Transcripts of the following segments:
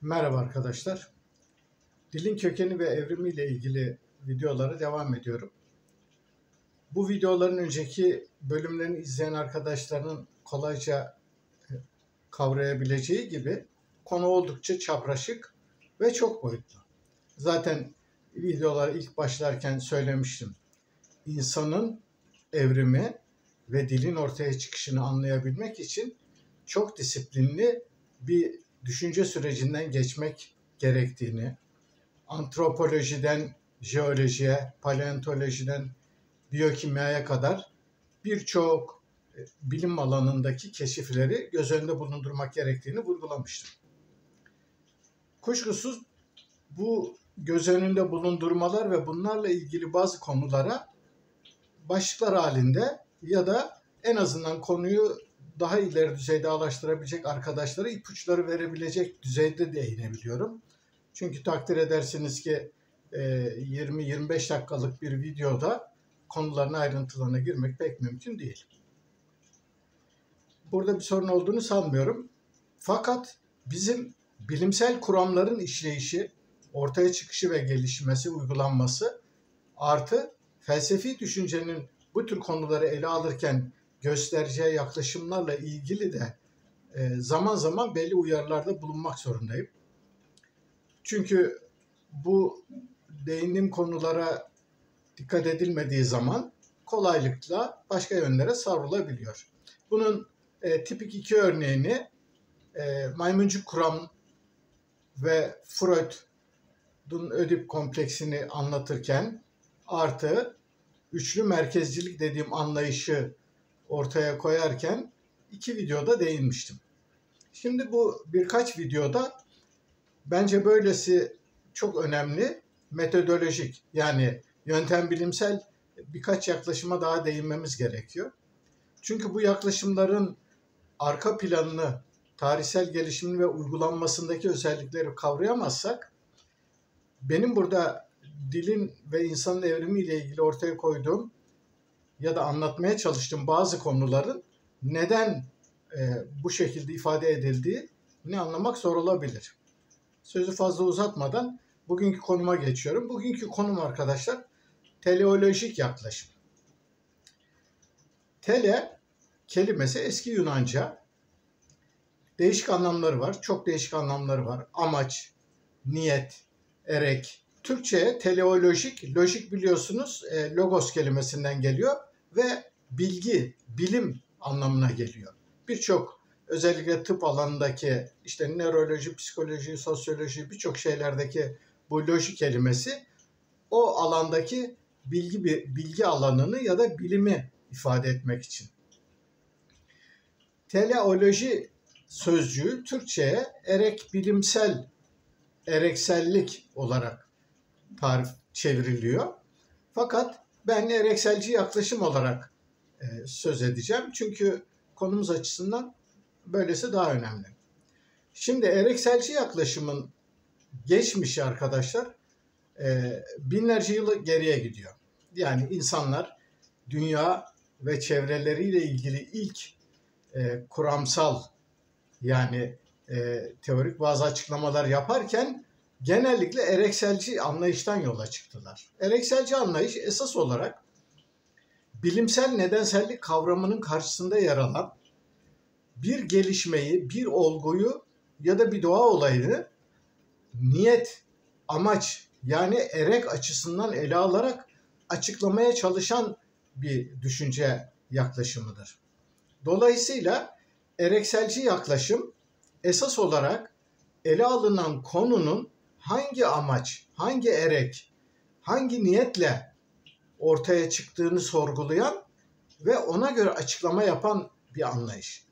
Merhaba arkadaşlar. Dilin kökeni ve evrimiyle ilgili videolara devam ediyorum. Bu videoların önceki bölümlerini izleyen arkadaşların kolayca kavrayabileceği gibi konu oldukça çapraşık ve çok boyutlu. Zaten videolara ilk başlarken söylemiştim. İnsanın evrimi ve dilin ortaya çıkışını anlayabilmek için çok disiplinli bir düşünce sürecinden geçmek gerektiğini, antropolojiden jeolojiye, paleontolojiden biyokimyaya kadar birçok bilim alanındaki keşifleri göz önünde bulundurmak gerektiğini vurgulamıştım. Kuşkusuz bu göz önünde bulundurmalar ve bunlarla ilgili bazı konulara başlıklar halinde ya da en azından konuyu daha ileri düzeyde ulaştırabilecek arkadaşlara ipuçları verebilecek düzeyde değinebiliyorum. Çünkü takdir edersiniz ki 20-25 dakikalık bir videoda konuların ayrıntılarına girmek pek mümkün değil. Burada bir sorun olduğunu sanmıyorum. Fakat bizim bilimsel kuramların işleyişi, ortaya çıkışı ve gelişmesi, uygulanması artı felsefi düşüncenin bu tür konuları ele alırken göstereceği yaklaşımlarla ilgili de zaman zaman belli uyarılarda bulunmak zorundayım. Çünkü bu değindiğim konulara dikkat edilmediği zaman kolaylıkla başka yönlere savrulabiliyor. Bunun tipik iki örneğini maymuncuk kuram ve Freud'un Ödip kompleksini anlatırken artı üçlü merkezcilik dediğim anlayışı ortaya koyarken iki videoda değinmiştim. Şimdi bu birkaç videoda bence böylesi çok önemli metodolojik yani yöntem bilimsel birkaç yaklaşıma daha değinmemiz gerekiyor. Çünkü bu yaklaşımların arka planını, tarihsel gelişimini ve uygulanmasındaki özellikleri kavrayamazsak benim burada dilin ve insanın evrimiyle ilgili ortaya koyduğum ya da anlatmaya çalıştığım bazı konuların neden bu şekilde ifade edildiğini anlamak zor olabilir. Sözü fazla uzatmadan bugünkü konuma geçiyorum. Bugünkü konum arkadaşlar teleolojik yaklaşım. Tele kelimesi eski Yunanca. Değişik anlamları var. Çok değişik anlamları var. Amaç, niyet, erek. Türkçe'ye teleolojik, lojik biliyorsunuz logos kelimesinden geliyor ve bilgi, bilim anlamına geliyor. Birçok özellikle tıp alanındaki işte nöroloji, psikoloji, sosyoloji birçok şeylerdeki bu loji kelimesi o alandaki bilgi alanını ya da bilimi ifade etmek için. Teleoloji sözcüğü Türkçe'ye bilimsel, ereksellik olarak çevriliyor. Fakat ben erekselci yaklaşım olarak söz edeceğim. Çünkü konumuz açısından böylesi daha önemli. Şimdi erekselci yaklaşımın geçmişi arkadaşlar binlerce yıl geriye gidiyor. Yani insanlar dünya ve çevreleriyle ilgili ilk kuramsal yani teorik bazı açıklamalar yaparken genellikle erekselci anlayıştan yola çıktılar. Erekselci anlayış esas olarak bilimsel nedensellik kavramının karşısında yer alan bir gelişmeyi, bir olguyu ya da bir doğa olayını niyet, amaç yani erek açısından ele alarak açıklamaya çalışan bir düşünce yaklaşımıdır. Dolayısıyla erekselci yaklaşım esas olarak ele alınan konunun hangi amaç, hangi erek, hangi niyetle ortaya çıktığını sorgulayan ve ona göre açıklama yapan bir anlayış.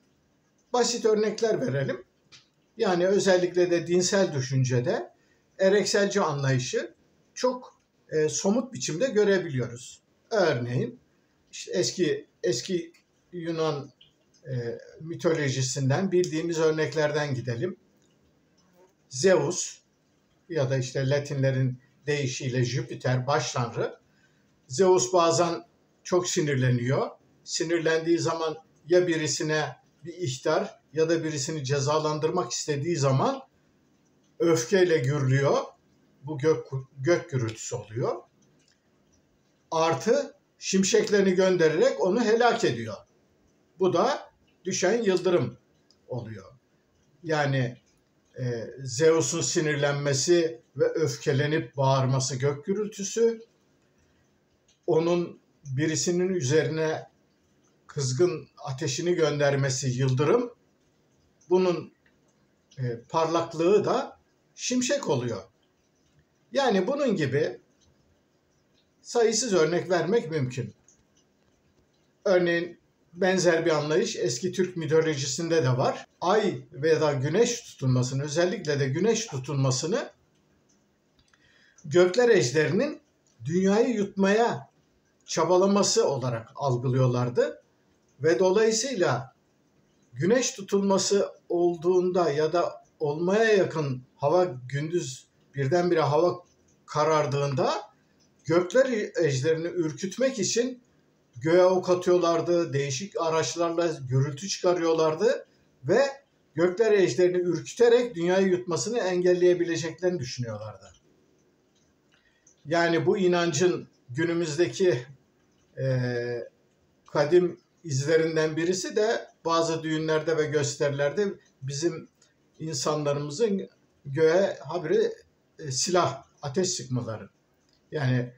Basit örnekler verelim. Yani özellikle de dinsel düşüncede erekselci anlayışı çok somut biçimde görebiliyoruz. Örneğin işte eski Yunan mitolojisinden bildiğimiz örneklerden gidelim. Zeus ya da işte Latinlerin deyişiyle Jüpiter baş tanrı. Zeus bazen çok sinirleniyor. Sinirlendiği zaman ya birisine bir ihtar ya da birisini cezalandırmak istediği zaman öfkeyle gürlüyor. Bu gök gürültüsü oluyor. Artı şimşeklerini göndererek onu helak ediyor. Bu da düşen yıldırım oluyor. Yani Zeus'un sinirlenmesi ve öfkelenip bağırması gök gürültüsü. Onun birisinin üzerine kızgın ateşini göndermesi yıldırım. Bunun parlaklığı da şimşek oluyor. Yani bunun gibi sayısız örnek vermek mümkün. Örneğin benzer bir anlayış eski Türk mitolojisinde de var. Ay veya güneş tutulmasını, özellikle de güneş tutulmasını gökler ejderinin dünyayı yutmaya çabalaması olarak algılıyorlardı. Ve dolayısıyla güneş tutulması olduğunda ya da olmaya yakın gündüz birdenbire hava karardığında gökler ejderini ürkütmek için göğe ok atıyorlardı, değişik araçlarla gürültü çıkarıyorlardı ve gökler ejderini ürküterek dünyayı yutmasını engelleyebileceklerini düşünüyorlardı. Yani bu inancın günümüzdeki kadim izlerinden birisi de bazı düğünlerde ve gösterilerde bizim insanlarımızın göğe habire silah, ateş sıkmaları. Yani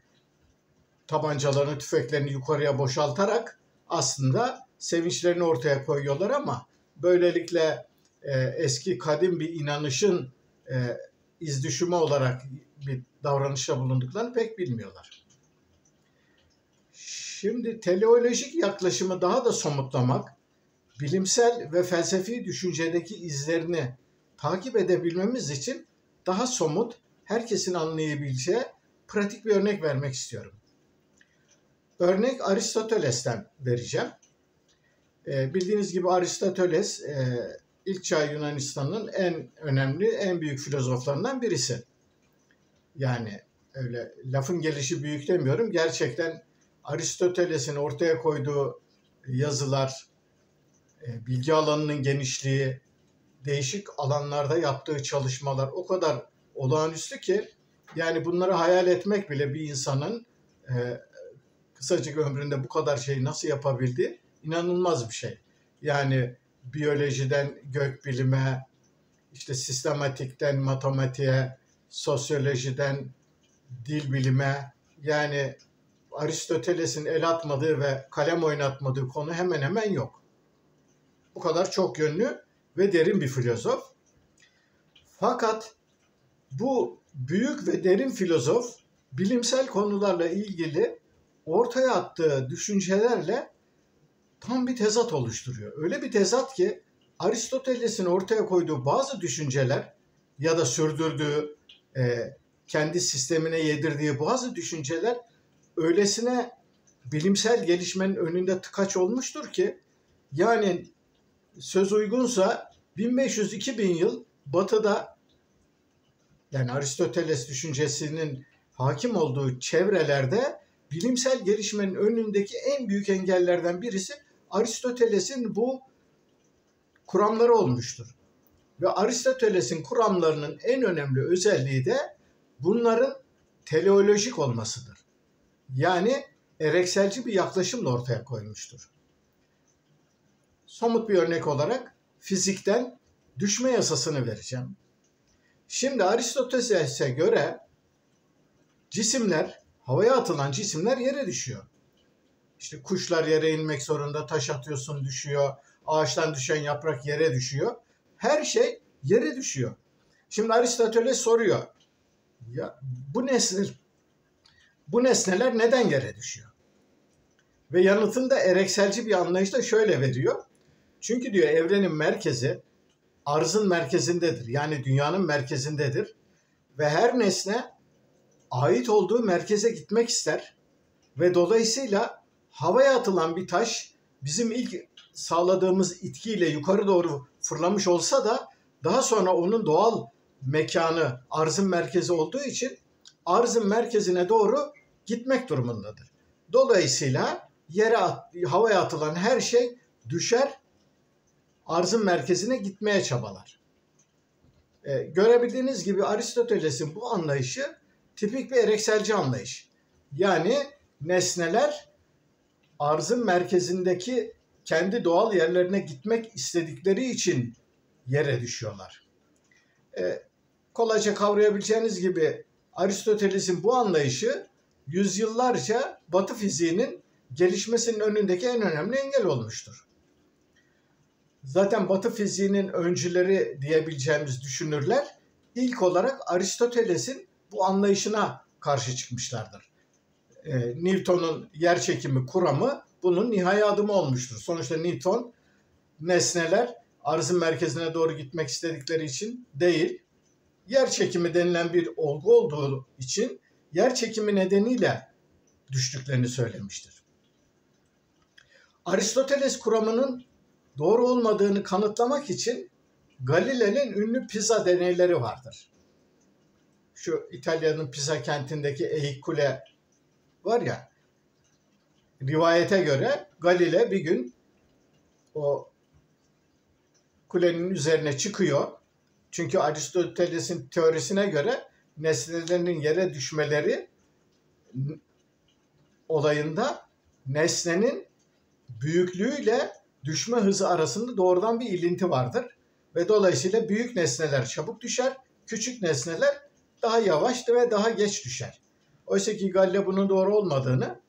tabancalarını, tüfeklerini yukarıya boşaltarak aslında sevinçlerini ortaya koyuyorlar ama böylelikle eski kadim bir inanışın izdüşümü olarak bir davranışta bulunduklarını pek bilmiyorlar. Şimdi teleolojik yaklaşımı daha da somutlamak, bilimsel ve felsefi düşüncedeki izlerini takip edebilmemiz için daha somut, herkesin anlayabileceği pratik bir örnek vermek istiyorum. Örnek Aristoteles'ten vereceğim. Bildiğiniz gibi Aristoteles ilk çağ Yunanistan'ın en önemli, en büyük filozoflarından birisi. Yani öyle lafın gelişi büyük demiyorum. Gerçekten Aristoteles'in ortaya koyduğu yazılar, bilgi alanının genişliği, değişik alanlarda yaptığı çalışmalar o kadar olağanüstü ki yani bunları hayal etmek bile bir insanın kısacık ömründe bu kadar şeyi nasıl yapabildiği inanılmaz bir şey. Yani biyolojiden gökbilime, işte sistematikten matematiğe, sosyolojiden dil bilime, yani Aristoteles'in el atmadığı ve kalem oynatmadığı konu hemen hemen yok. Bu kadar çok yönlü ve derin bir filozof. Fakat bu büyük ve derin filozof bilimsel konularla ilgili ortaya attığı düşüncelerle tam bir tezat oluşturuyor. Öyle bir tezat ki Aristoteles'in ortaya koyduğu bazı düşünceler ya da sürdürdüğü, kendi sistemine yedirdiği bazı düşünceler öylesine bilimsel gelişmenin önünde tıkaç olmuştur ki yani söz uygunsa 1500-2000 yıl Batı'da yani Aristoteles düşüncesinin hakim olduğu çevrelerde bilimsel gelişmenin önündeki en büyük engellerden birisi Aristoteles'in bu kuramları olmuştur. Ve Aristoteles'in kuramlarının en önemli özelliği de bunların teleolojik olmasıdır. Yani erekselci bir yaklaşımla ortaya koymuştur. Somut bir örnek olarak fizikten düşme yasasını vereceğim. Şimdi Aristoteles'e göre cisimler, havaya atılan cisimler yere düşüyor. İşte kuşlar yere inmek zorunda, taş atıyorsun düşüyor, ağaçtan düşen yaprak yere düşüyor. Her şey yere düşüyor. Şimdi Aristoteles soruyor, ya bu nesneler neden yere düşüyor? Ve yanıtını da erekselci bir anlayışla şöyle veriyor. Çünkü diyor evrenin merkezi arzın merkezindedir. Yani dünyanın merkezindedir. Ve her nesne ait olduğu merkeze gitmek ister. Ve dolayısıyla havaya atılan bir taş bizim ilk sağladığımız itkiyle yukarı doğru fırlamış olsa da daha sonra onun doğal mekanı arzın merkezi olduğu için arzın merkezine doğru gitmek durumundadır. Dolayısıyla havaya atılan her şey düşer, arzın merkezine gitmeye çabalar. Görebildiğiniz gibi Aristoteles'in bu anlayışı tipik bir erekselci anlayış. Yani nesneler arzın merkezindeki kendi doğal yerlerine gitmek istedikleri için yere düşüyorlar. Kolayca kavrayabileceğiniz gibi Aristoteles'in bu anlayışı yüzyıllarca Batı fiziğinin gelişmesinin önündeki en önemli engel olmuştur. Zaten Batı fiziğinin öncüleri diyebileceğimiz düşünürler ilk olarak Aristoteles'in bu anlayışına karşı çıkmışlardır. Newton'un yerçekimi kuramı bunun nihai adımı olmuştur. Sonuçta Newton nesneler arzın merkezine doğru gitmek istedikleri için değil, yerçekimi denilen bir olgu olduğu için yerçekimi nedeniyle düştüklerini söylemiştir. Aristoteles kuramının doğru olmadığını kanıtlamak için Galile'nin ünlü Pisa deneyleri vardır. Şu İtalya'nın Pisa kentindeki eğik kule var ya, rivayete göre Galile bir gün o kulenin üzerine çıkıyor. Çünkü Aristoteles'in teorisine göre nesnelerin yere düşmeleri olayında nesnenin büyüklüğüyle düşme hızı arasında doğrudan bir ilinti vardır. Ve dolayısıyla büyük nesneler çabuk düşer, küçük nesneler daha yavaş ve daha geç düşer. Oysa ki Galile bunun doğru olmadığını,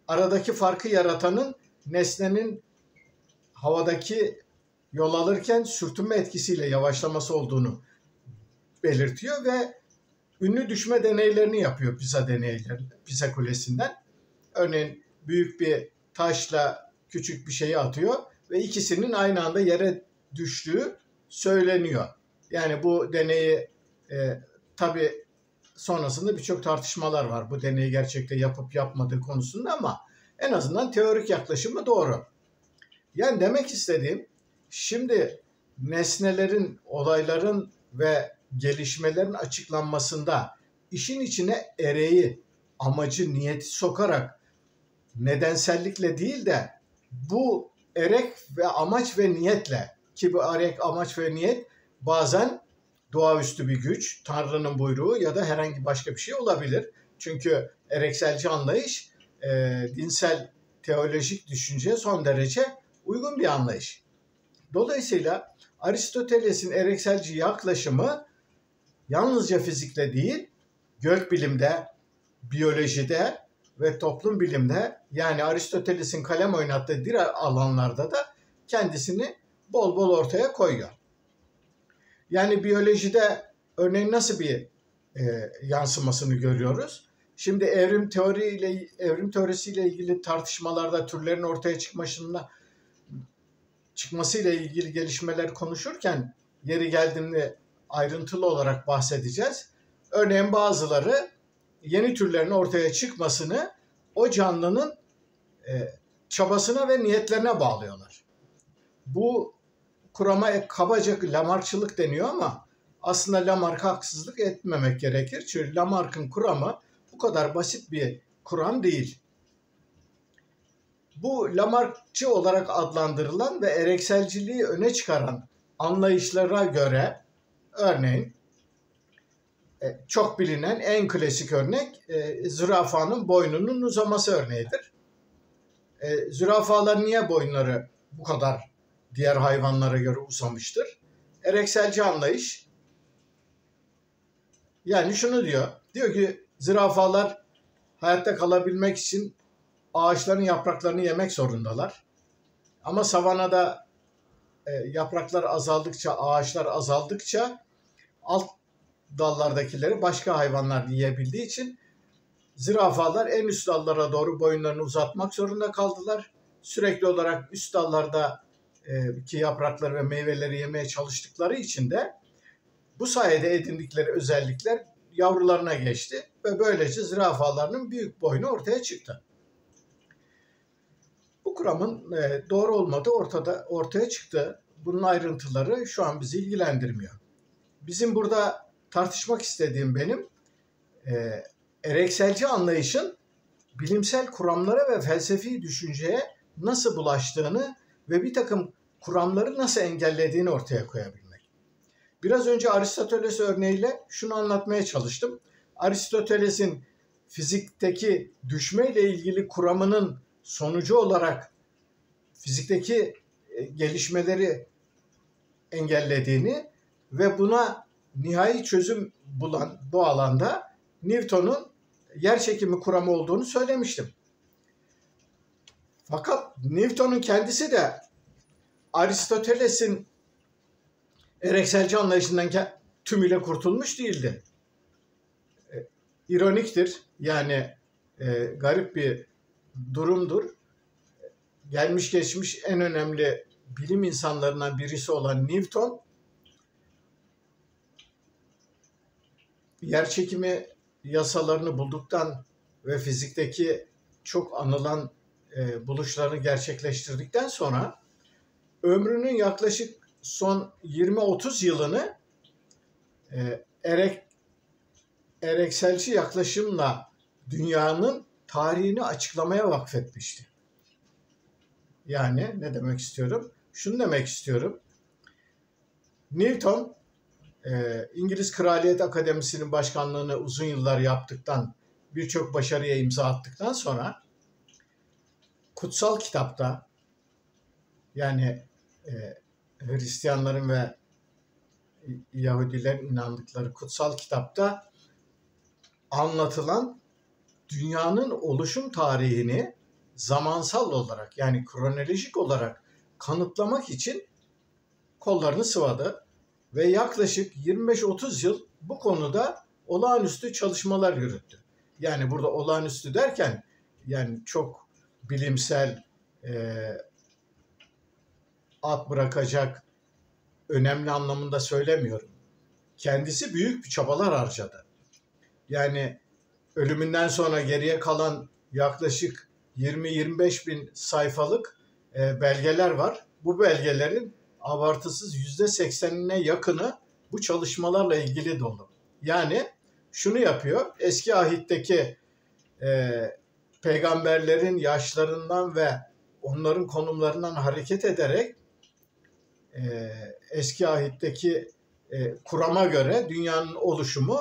aradaki farkı yaratanın nesnenin havadaki yol alırken sürtünme etkisiyle yavaşlaması olduğunu belirtiyor ve ünlü düşme deneylerini yapıyor Pisa Kulesi'nden. Örneğin büyük bir taşla küçük bir şeyi atıyor ve ikisinin aynı anda yere düştüğü söyleniyor. Yani bu deneyi tabii sonrasında birçok tartışmalar var bu deneyi gerçekten yapıp yapmadığı konusunda ama en azından teorik yaklaşımı doğru. Yani demek istediğim, şimdi nesnelerin, olayların ve gelişmelerin açıklanmasında işin içine ereği, amacı, niyeti sokarak nedensellikle değil de bu erek ve amaç ve niyetle, ki bu erek, amaç ve niyet bazen doğaüstü bir güç, Tanrı'nın buyruğu ya da herhangi başka bir şey olabilir. Çünkü erekselci anlayış dinsel, teolojik düşünceye son derece uygun bir anlayış. Dolayısıyla Aristoteles'in erekselci yaklaşımı yalnızca fizikle değil, gökbilimde, biyolojide ve toplum bilimde, yani Aristoteles'in kalem oynattığı diğer alanlarda da kendisini bol bol ortaya koyuyor. Yani biyolojide örneğin nasıl bir yansımasını görüyoruz? Şimdi evrim teorisiyle ilgili tartışmalarda türlerin ortaya çıkmasıyla ilgili gelişmeler konuşurken yeri geldiğinde ayrıntılı olarak bahsedeceğiz. Örneğin bazıları yeni türlerin ortaya çıkmasını o canlının çabasına ve niyetlerine bağlıyorlar. Bu kurama kabaca Lamarckçılık deniyor ama aslında Lamarck'a haksızlık etmemek gerekir. Çünkü Lamarck'ın kuramı bu kadar basit bir kuram değil. Bu Lamarckçı olarak adlandırılan ve erekselciliği öne çıkaran anlayışlara göre örneğin çok bilinen en klasik örnek zürafanın boynunun uzaması örneğidir. Zürafalar niye boynları bu kadar diğer hayvanlara göre uzamıştır? Erekselci anlayış yani şunu diyor. Diyor ki zürafalar hayatta kalabilmek için ağaçların yapraklarını yemek zorundalar. Ama savanada yapraklar azaldıkça, ağaçlar azaldıkça alt dallardakileri başka hayvanlar yiyebildiği için zürafalar en üst dallara doğru boyunlarını uzatmak zorunda kaldılar. Sürekli olarak üst dallarda ki yaprakları ve meyveleri yemeye çalıştıkları için de bu sayede edindikleri özellikler yavrularına geçti ve böylece zürafaların büyük boynu ortaya çıktı. Bu kuramın doğru olmadığı ortaya çıktı. Bunun ayrıntıları şu an bizi ilgilendirmiyor. Bizim burada tartışmak istediğim benim erekselci anlayışın bilimsel kuramlara ve felsefi düşünceye nasıl bulaştığını ve bir takım kuramları nasıl engellediğini ortaya koyabilmek. Biraz önce Aristoteles örneğiyle şunu anlatmaya çalıştım. Aristoteles'in fizikteki düşmeyle ilgili kuramının sonucu olarak fizikteki gelişmeleri engellediğini ve buna nihai çözüm bulan bu alanda Newton'un yerçekimi kuramı olduğunu söylemiştim. Fakat Newton'un kendisi de Aristoteles'in erekselci anlayışından tümüyle kurtulmuş değildi. İroniktir, yani garip bir durumdur. Gelmiş geçmiş en önemli bilim insanlarından birisi olan Newton, yerçekimi yasalarını bulduktan ve fizikteki çok anılan buluşlarını gerçekleştirdikten sonra ömrünün yaklaşık son 20-30 yılını erekselci yaklaşımla dünyanın tarihini açıklamaya vakfetmişti. Yani ne demek istiyorum? Şunu demek istiyorum. Newton, İngiliz Kraliyet Akademisi'nin başkanlığını uzun yıllar yaptıktan, birçok başarıya imza attıktan sonra kutsal kitapta, yani Hristiyanların ve Yahudilerin inandıkları kutsal kitapta anlatılan dünyanın oluşum tarihini zamansal olarak, yani kronolojik olarak kanıtlamak için kollarını sıvadı ve yaklaşık 25-30 yıl bu konuda olağanüstü çalışmalar yürüttü. Yani burada olağanüstü derken yani çok bilimsel, at bırakacak, önemli anlamında söylemiyorum. Kendisi büyük bir çabalar harcadı. Yani ölümünden sonra geriye kalan yaklaşık 20-25 bin sayfalık belgeler var. Bu belgelerin abartısız %80'ine yakını bu çalışmalarla ilgili dolu. Yani şunu yapıyor, eski ahitteki peygamberlerin yaşlarından ve onların konumlarından hareket ederek eski ahitteki kurama göre dünyanın oluşumu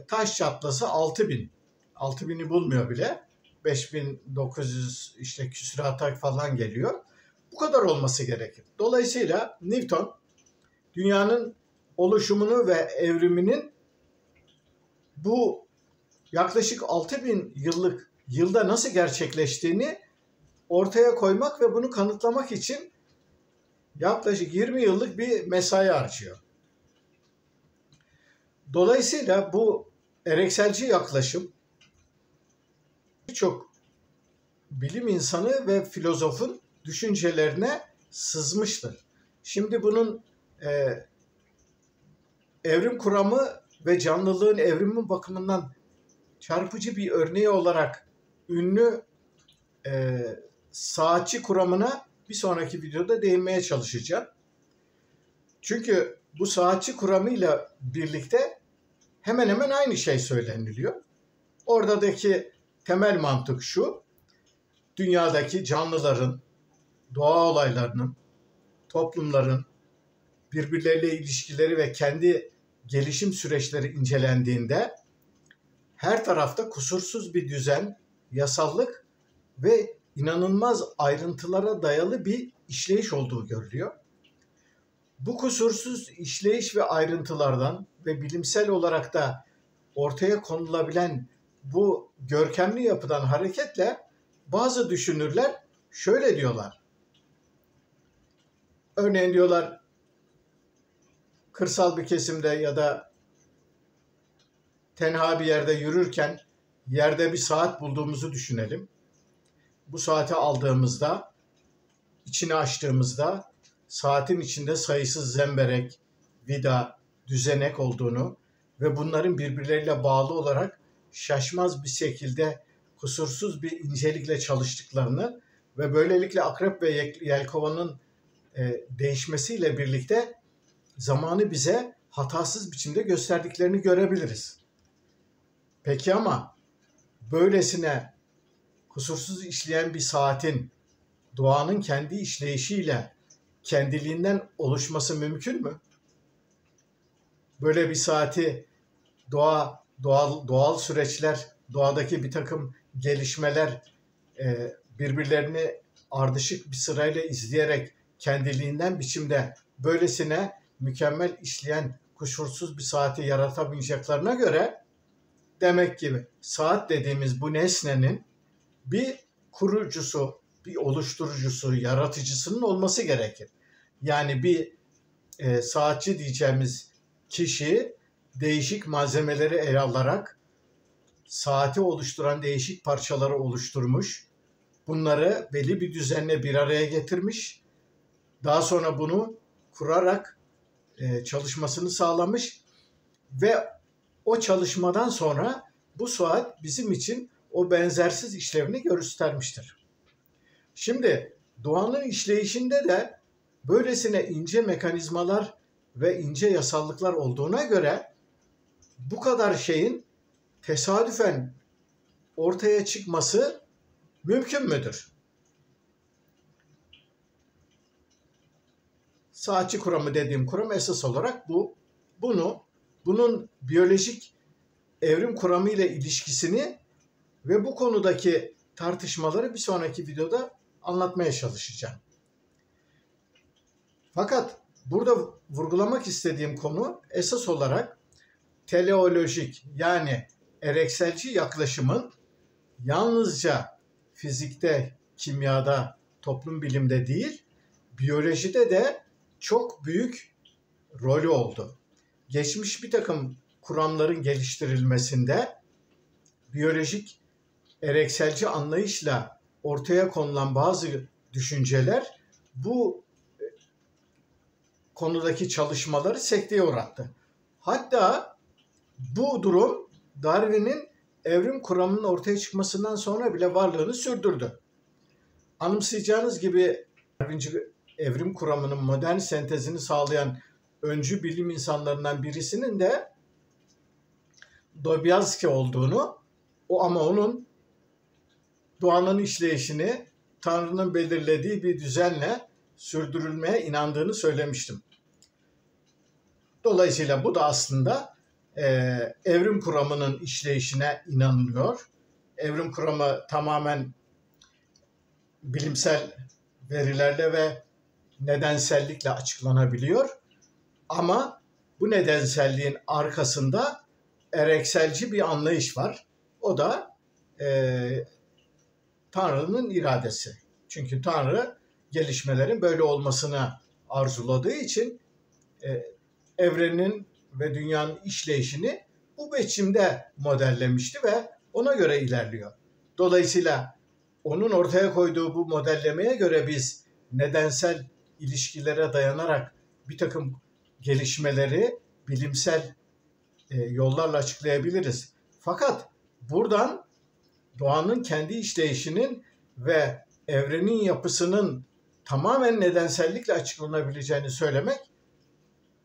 taş çatlası 6000. 6000'i bulmuyor bile. 5900 işte küsurata falan geliyor. Bu kadar olması gerekir. Dolayısıyla Newton dünyanın oluşumunu ve evriminin bu yaklaşık 6000 yılda nasıl gerçekleştiğini ortaya koymak ve bunu kanıtlamak için yaklaşık 20 yıllık bir mesai harcıyor. Dolayısıyla bu erekselci yaklaşım birçok bilim insanı ve filozofun düşüncelerine sızmıştır. Şimdi bunun evrim kuramı ve canlılığın evrimi bakımından çarpıcı bir örneği olarak ünlü saatçi kuramına bir sonraki videoda değinmeye çalışacağım. Çünkü bu saatçi kuramıyla birlikte hemen hemen aynı şey söyleniliyor. Oradaki temel mantık şu: dünyadaki canlıların, doğa olaylarının, toplumların birbirleriyle ilişkileri ve kendi gelişim süreçleri incelendiğinde her tarafta kusursuz bir düzen, yasallık ve inanılmaz ayrıntılara dayalı bir işleyiş olduğu görülüyor. Bu kusursuz işleyiş ve ayrıntılardan ve bilimsel olarak da ortaya konulabilen bu görkemli yapıdan hareketle bazı düşünürler şöyle diyorlar. Örneğin diyorlar, kırsal bir kesimde ya da tenha bir yerde yürürken yerde bir saat bulduğumuzu düşünelim. Bu saati aldığımızda, içini açtığımızda saatin içinde sayısız zemberek, vida, düzenek olduğunu ve bunların birbirleriyle bağlı olarak şaşmaz bir şekilde kusursuz bir incelikle çalıştıklarını ve böylelikle akrep ve yelkovanın değişmesiyle birlikte zamanı bize hatasız biçimde gösterdiklerini görebiliriz. Peki ama böylesine kusursuz işleyen bir saatin doğanın kendi işleyişiyle kendiliğinden oluşması mümkün mü? böyle bir saati doğal süreçler, doğadaki bir takım gelişmeler birbirlerini ardışık bir sırayla izleyerek kendiliğinden biçimde böylesine mükemmel işleyen kusursuz bir saati yaratamayacaklarına göre demek ki saat dediğimiz bu nesnenin bir kurucusu, bir oluşturucusu, yaratıcısının olması gerekir. Yani bir saatçi diyeceğimiz kişi değişik malzemeleri ele alarak saati oluşturan değişik parçaları oluşturmuş. Bunları belli bir düzenle bir araya getirmiş. Daha sonra bunu kurarak çalışmasını sağlamış ve o çalışmadan sonra bu saat bizim için o benzersiz işlevini göstermiştir. Şimdi doğanın işleyişinde de böylesine ince mekanizmalar ve ince yasallıklar olduğuna göre bu kadar şeyin tesadüfen ortaya çıkması mümkün müdür? Saatçi kuramı dediğim kuram esas olarak bunun biyolojik evrim kuramı ile ilişkisini ve bu konudaki tartışmaları bir sonraki videoda anlatmaya çalışacağım. Fakat burada vurgulamak istediğim konu esas olarak teleolojik, yani erekselci yaklaşımın yalnızca fizikte, kimyada, toplum bilimde değil, biyolojide de çok büyük rolü oldu. Geçmiş bir takım kuramların geliştirilmesinde biyolojik erekselci anlayışla ortaya konulan bazı düşünceler bu konudaki çalışmaları sekteye uğrattı. Hatta bu durum Darwin'in evrim kuramının ortaya çıkmasından sonra bile varlığını sürdürdü. Anımsayacağınız gibi Darwinci evrim kuramının modern sentezini sağlayan öncü bilim insanlarından birisinin de Dostoyevski olduğunu, ama onun doğanın işleyişini Tanrı'nın belirlediği bir düzenle sürdürülmeye inandığını söylemiştim. Dolayısıyla bu da aslında evrim kuramının işleyişine inanılıyor. Evrim kuramı tamamen bilimsel verilerle ve nedensellikle açıklanabiliyor. Ama bu nedenselliğin arkasında erekselci bir anlayış var. O da Tanrı'nın iradesi. Çünkü Tanrı gelişmelerin böyle olmasını arzuladığı için evrenin ve dünyanın işleyişini bu biçimde modellemişti ve ona göre ilerliyor. Dolayısıyla onun ortaya koyduğu bu modellemeye göre biz nedensel ilişkilere dayanarak bir takım gelişmeleri bilimsel yollarla açıklayabiliriz. Fakat buradan doğanın kendi işleyişinin ve evrenin yapısının tamamen nedensellikle açıklanabileceğini söylemek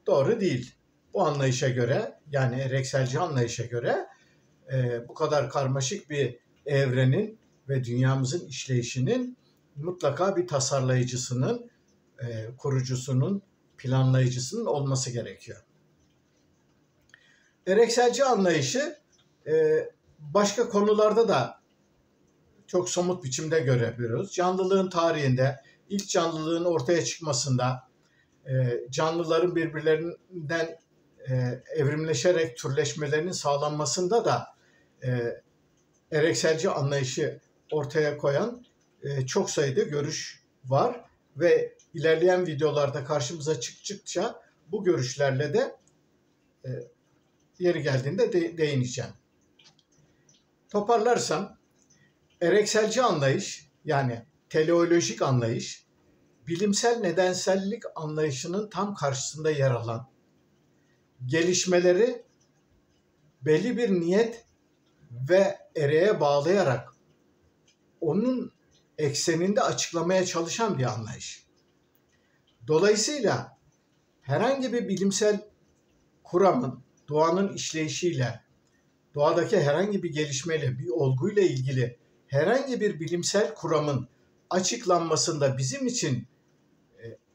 doğru değil. Bu anlayışa göre, yani erekselci anlayışa göre bu kadar karmaşık bir evrenin ve dünyamızın işleyişinin mutlaka bir tasarlayıcısının, kurucusunun, planlayıcısının olması gerekiyor. Erekselci anlayışı başka konularda da çok somut biçimde görebiliyoruz. Canlılığın tarihinde, ilk canlılığın ortaya çıkmasında, canlıların birbirlerinden evrimleşerek türleşmelerinin sağlanmasında da erekselci anlayışı ortaya koyan çok sayıda görüş var ve ilerleyen videolarda karşımıza çıktıkça bu görüşlerle de yeri geldiğinde değineceğim. Toparlarsam, erekselci anlayış, yani teleolojik anlayış, bilimsel nedensellik anlayışının tam karşısında yer alan, gelişmeleri belli bir niyet ve ereğe bağlayarak onun ekseninde açıklamaya çalışan bir anlayış. Dolayısıyla herhangi bir bilimsel kuramın doğanın işleyişiyle, doğadaki herhangi bir gelişmeyle, bir olguyla ilgili herhangi bir bilimsel kuramın açıklanmasında bizim için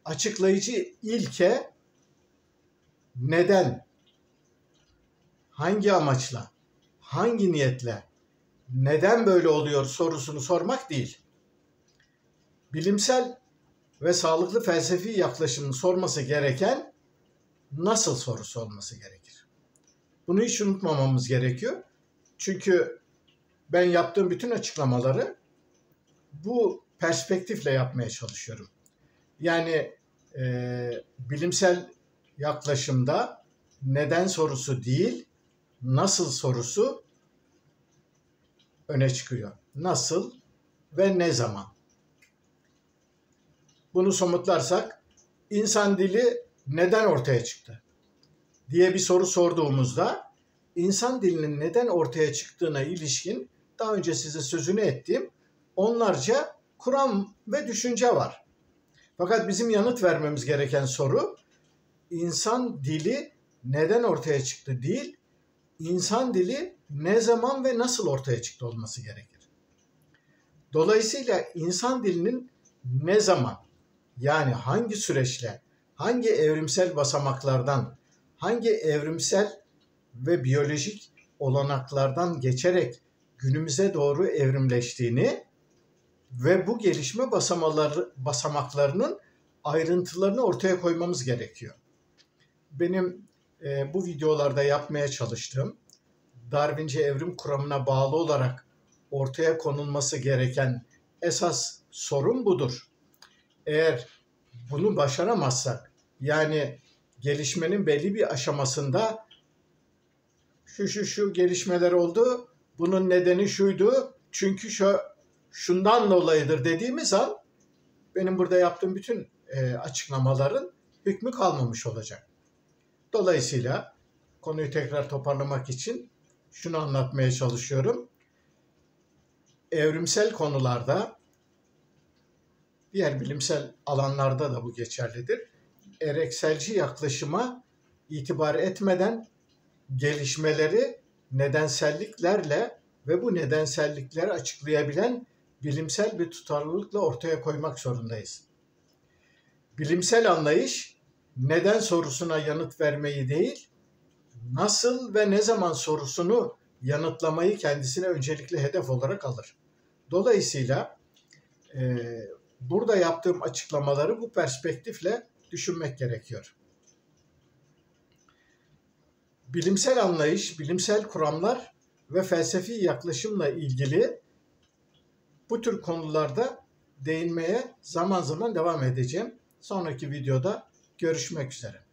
açıklayıcı ilke neden hangi amaçla, hangi niyetle, neden böyle oluyor sorusunu sormak değil. Bilimsel ve sağlıklı felsefi yaklaşımın sorması gereken nasıl sorusu olması gerekir. Bunu hiç unutmamamız gerekiyor. Çünkü ben yaptığım bütün açıklamaları bu perspektifle yapmaya çalışıyorum. Yani bilimsel yaklaşımda neden sorusu değil, nasıl sorusu öne çıkıyor. Nasıl ve ne zaman? Bunu somutlarsak, insan dili neden ortaya çıktı diye bir soru sorduğumuzda, insan dilinin neden ortaya çıktığına ilişkin daha önce size sözünü ettiğim onlarca kuram ve düşünce var. Fakat bizim yanıt vermemiz gereken soru, insan dili neden ortaya çıktı değil, insan dili ne zaman ve nasıl ortaya çıktı olması gerekir. Dolayısıyla insan dilinin ne zaman, yani hangi süreçle, hangi evrimsel basamaklardan, hangi evrimsel ve biyolojik olanaklardan geçerek günümüze doğru evrimleştiğini ve bu gelişme basamaklarının ayrıntılarını ortaya koymamız gerekiyor. Benim bu videolarda yapmaya çalıştığım, Darwinci evrim kuramına bağlı olarak ortaya konulması gereken esas sorun budur. Eğer bunu başaramazsak, yani gelişmenin belli bir aşamasında şu gelişmeler oldu, bunun nedeni şuydu, çünkü şundan dolayıdır dediğimiz an, benim burada yaptığım bütün açıklamaların hükmü kalmamış olacak. Dolayısıyla konuyu tekrar toparlamak için şunu anlatmaya çalışıyorum. Evrimsel konularda, diğer bilimsel alanlarda da bu geçerlidir. Erekselci yaklaşıma itibar etmeden gelişmeleri nedenselliklerle ve bu nedensellikleri açıklayabilen bilimsel bir tutarlılıkla ortaya koymak zorundayız. Bilimsel anlayış neden sorusuna yanıt vermeyi değil, nasıl ve ne zaman sorusunu yanıtlamayı kendisine öncelikle hedef olarak alır. Dolayısıyla burada yaptığım açıklamaları bu perspektifle düşünmek gerekiyor. Bilimsel anlayış, bilimsel kuramlar ve felsefi yaklaşımla ilgili bu tür konularda değinmeye zaman zaman devam edeceğim. Sonraki videoda görüşmek üzere.